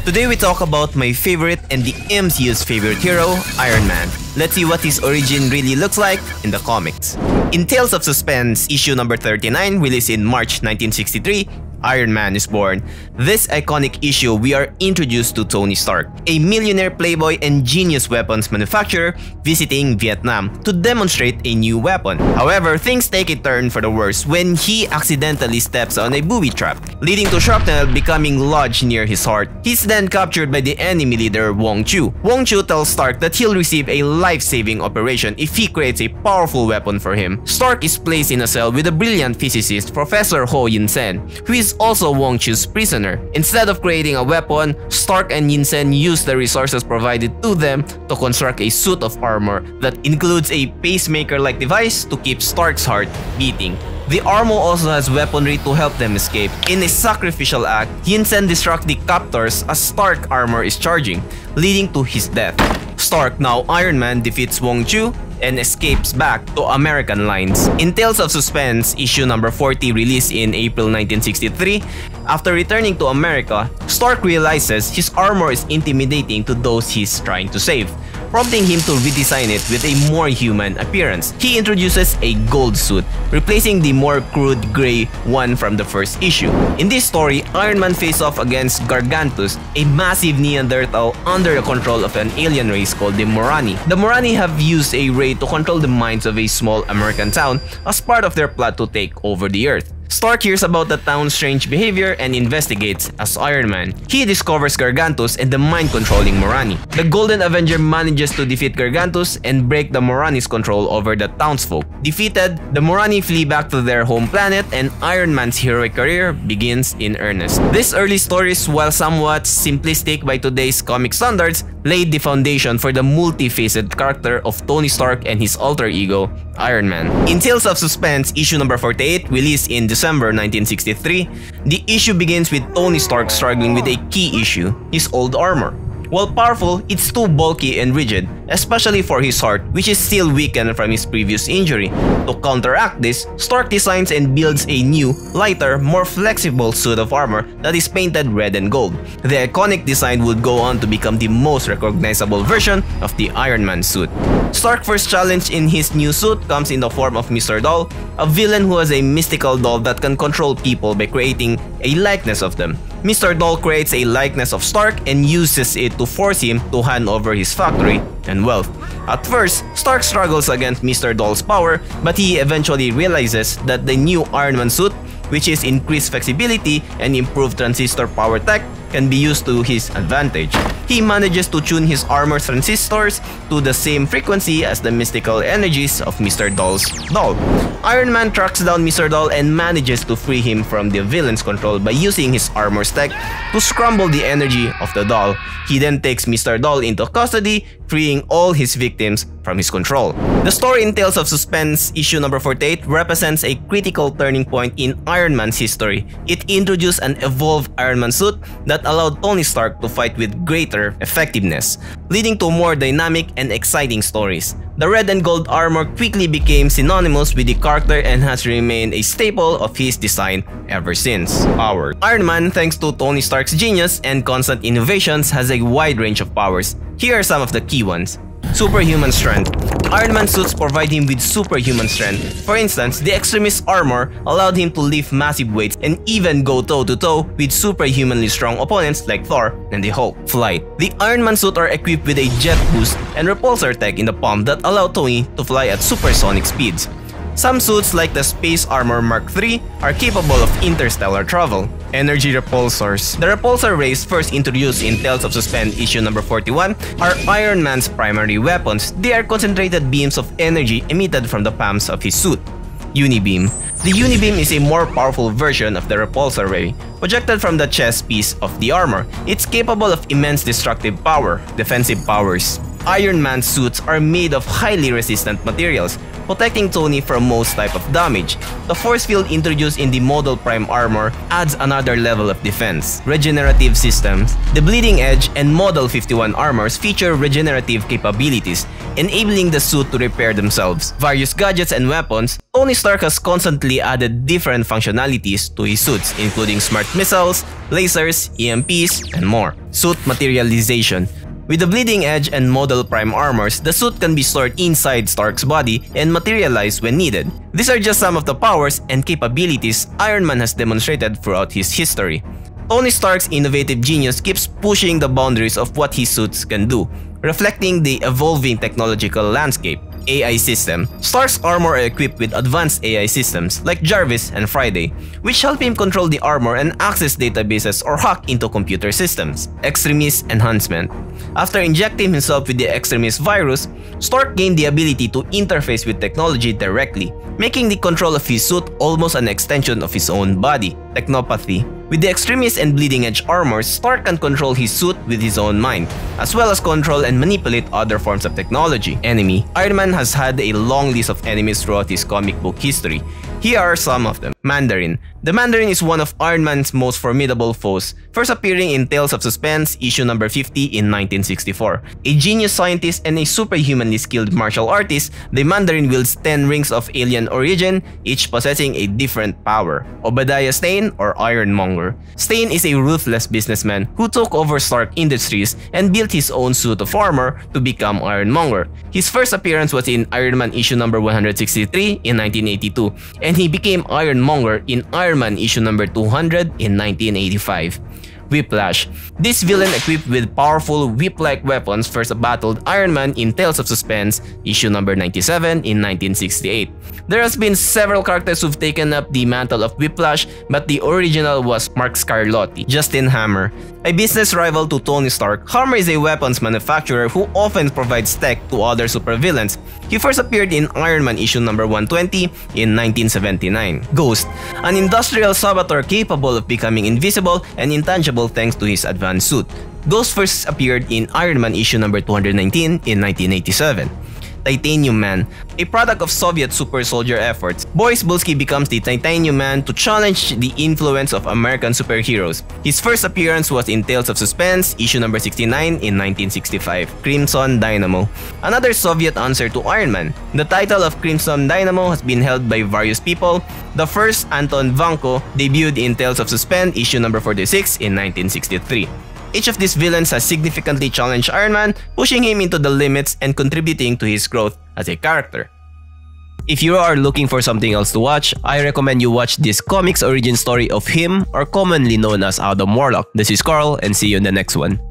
Today we talk about my favorite and the MCU's favorite hero, Iron Man. Let's see what his origin really looks like in the comics. In Tales of Suspense, issue number 39, released in March 1963, Iron Man is born. This iconic issue, we are introduced to Tony Stark, a millionaire playboy and genius weapons manufacturer visiting Vietnam to demonstrate a new weapon. However, things take a turn for the worse when he accidentally steps on a booby trap, leading to shrapnel becoming lodged near his heart. He's then captured by the enemy leader Wong Chu. Wong Chu tells Stark that he'll receive a life-saving operation if he creates a powerful weapon for him. Stark is placed in a cell with a brilliant physicist, Professor Ho Yun-sen, who is also Wong Chu's prisoner. Instead of creating a weapon, Stark and Yun-sen use the resources provided to them to construct a suit of armor that includes a pacemaker-like device to keep Stark's heart beating. The armor also has weaponry to help them escape. In a sacrificial act, Yun-sen distracts the captors as Stark armor is charging, leading to his death. Stark, now Iron Man, defeats Wong Chu and escapes back to American lines. In Tales of Suspense, issue number 40, released in April 1963, after returning to America, Stark realizes his armor is intimidating to those he's trying to save, prompting him to redesign it with a more human appearance. He introduces a gold suit, replacing the more crude gray one from the first issue. In this story, Iron Man faces off against Gargantus, a massive Neanderthal under the control of an alien race called the Morani. The Morani have used a ray to control the minds of a small American town as part of their plot to take over the Earth. Stark hears about the town's strange behavior and investigates as Iron Man. He discovers Gargantus and the mind-controlling Morani. The Golden Avenger manages to defeat Gargantus and break the Morani's control over the townsfolk. Defeated, the Morani flee back to their home planet and Iron Man's heroic career begins in earnest. These early stories, while somewhat simplistic by today's comic standards, laid the foundation for the multifaceted character of Tony Stark and his alter ego, Iron Man. In Tales of Suspense, issue number 48, released in December 1963, the issue begins with Tony Stark struggling with a key issue, his old armor. While powerful, it's too bulky and rigid, especially for his heart, which is still weakened from his previous injury. To counteract this, Stark designs and builds a new, lighter, more flexible suit of armor that is painted red and gold. The iconic design would go on to become the most recognizable version of the Iron Man suit. Stark's first challenge in his new suit comes in the form of Mr. Doll, a villain who has a mystical doll that can control people by creating a likeness of them. Mr. Doll creates a likeness of Stark and uses it to force him to hand over his factory and wealth. At first, Stark struggles against Mr. Doll's power, but he eventually realizes that the new Iron Man suit, which is increased flexibility and improved transistor power tech, can be used to his advantage. He manages to tune his armor transistors to the same frequency as the mystical energies of Mr. Doll's doll. Iron Man tracks down Mr. Doll and manages to free him from the villain's control by using his armor tech to scramble the energy of the doll. He then takes Mr. Doll into custody, freeing all his victims from his control. The story in Tales of Suspense, issue number 48, represents a critical turning point in Iron Man's history. It introduced an evolved Iron Man suit that allowed Tony Stark to fight with greater effectiveness, leading to more dynamic and exciting stories. The red and gold armor quickly became synonymous with the character and has remained a staple of his design ever since. Power. Iron Man, thanks to Tony Stark's genius and constant innovations, has a wide range of powers. Here are some of the key ones. Superhuman strength. Iron Man suits provide him with superhuman strength. For instance, the Extremist armor allowed him to lift massive weights and even go toe-to-toe with superhumanly strong opponents like Thor and the Hulk. Flight. The Iron Man suit are equipped with a jet boost and repulsor tech in the palm that allow Tony to fly at supersonic speeds. Some suits like the Space Armor Mark III are capable of interstellar travel. Energy repulsors. The repulsor rays, first introduced in Tales of Suspense issue number 41, are Iron Man's primary weapons. They are concentrated beams of energy emitted from the palms of his suit. Unibeam. The Unibeam is a more powerful version of the repulsor ray, projected from the chest piece of the armor. It's capable of immense destructive power, defensive powers. Iron Man's suits are made of highly resistant materials, protecting Tony from most type of damage. The force field introduced in the Model Prime armor adds another level of defense. Regenerative systems. The Bleeding Edge and Model 51 armors feature regenerative capabilities, enabling the suit to repair themselves. Various gadgets and weapons. Tony Stark has constantly added different functionalities to his suits, including smart missiles, lasers, EMPs, and more. Suit materialization. With the Bleeding Edge and Model Prime armors, the suit can be stored inside Stark's body and materialize when needed. These are just some of the powers and capabilities Iron Man has demonstrated throughout his history. Tony Stark's innovative genius keeps pushing the boundaries of what his suits can do, reflecting the evolving technological landscape. AI system. Stark's armor are equipped with advanced AI systems like Jarvis and Friday, which help him control the armor and access databases or hack into computer systems. Extremist enhancement. After injecting himself with the Extremist virus, Stark gained the ability to interface with technology directly, making the control of his suit almost an extension of his own body. Technopathy. With the Extremist and Bleeding Edge armors, Stark can control his suit with his own mind, as well as control and manipulate other forms of technology. Enemy. Iron Man has had a long list of enemies throughout his comic book history. Here are some of them. Mandarin. The Mandarin is one of Iron Man's most formidable foes, first appearing in Tales of Suspense issue number 50 in 1964. A genius scientist and a superhumanly skilled martial artist, the Mandarin wields 10 rings of alien origin, each possessing a different power. Obadiah Stane, or Ironmonger. Stane is a ruthless businessman who took over Stark Industries and built his own suit of armor to become Ironmonger. His first appearance was in Iron Man issue number 163 in 1982, and he became Ironmonger in Iron Man issue number 200 in 1985. Whiplash. This villain equipped with powerful whip-like weapons first battled Iron Man in Tales of Suspense issue number 97 in 1968. There has been several characters who've taken up the mantle of Whiplash, but the original was Mark Scarlotti. Justin Hammer. A business rival to Tony Stark, Hammer is a weapons manufacturer who often provides tech to other supervillains. He first appeared in Iron Man issue number 120 in 1979. Ghost. An industrial saboteur capable of becoming invisible and intangible thanks to his advanced suit. Ghost first appeared in Iron Man issue number 219 in 1987. Titanium Man. A product of Soviet super soldier efforts, Boris Bulsky becomes the Titanium Man to challenge the influence of American superheroes. His first appearance was in Tales of Suspense, issue number 69 in 1965. Crimson Dynamo. Another Soviet answer to Iron Man. The title of Crimson Dynamo has been held by various people. The first, Anton Vanko, debuted in Tales of Suspense, issue number 46 in 1963. Each of these villains has significantly challenged Iron Man, pushing him into the limits and contributing to his growth as a character. If you are looking for something else to watch, I recommend you watch this comics origin story of him, or commonly known as Adam Warlock. This is Carl, and see you in the next one.